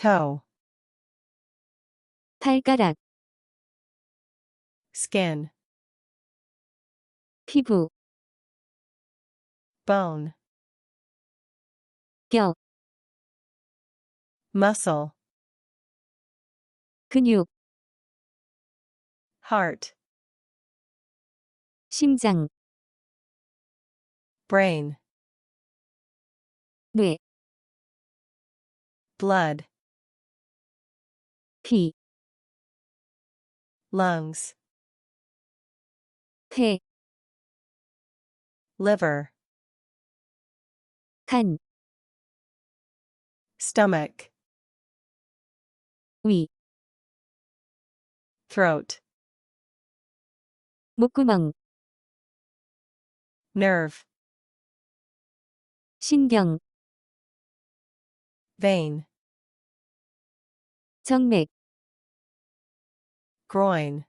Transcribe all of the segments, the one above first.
toe, 발가락, skin, 피부, bone, 뼈, muscle, 근육, heart, 심장, brain, 뇌, blood, 피, lungs, 폐, liver, 간, stomach, 위, throat, 목구멍, nerve, 신경, vein, 정맥, groin,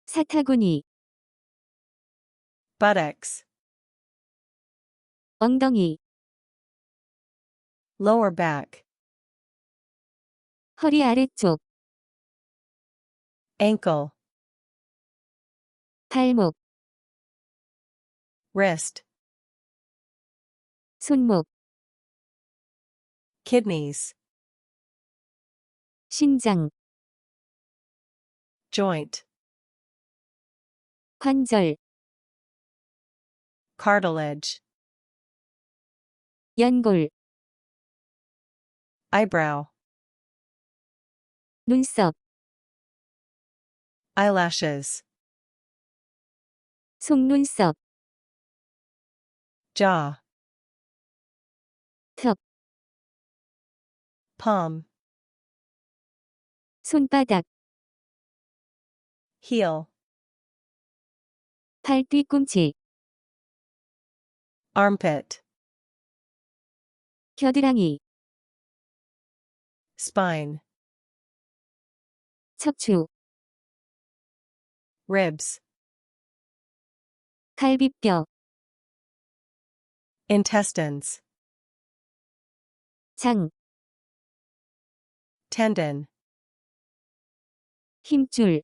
사타구니, buttocks, 엉덩이, lower back, 허리 아래쪽, ankle, 발목, wrist, 손목, kidneys, 심장, joint, 관절, cartilage, 연골, eyebrow, 눈썹, eyelashes, 속눈썹, jaw, 턱, palm, 손바닥, heel, 발 뒤꿈치, armpit, 겨드랑이, spine, 척추, ribs, 갈비뼈, intestines, 장, tendon, 힘줄,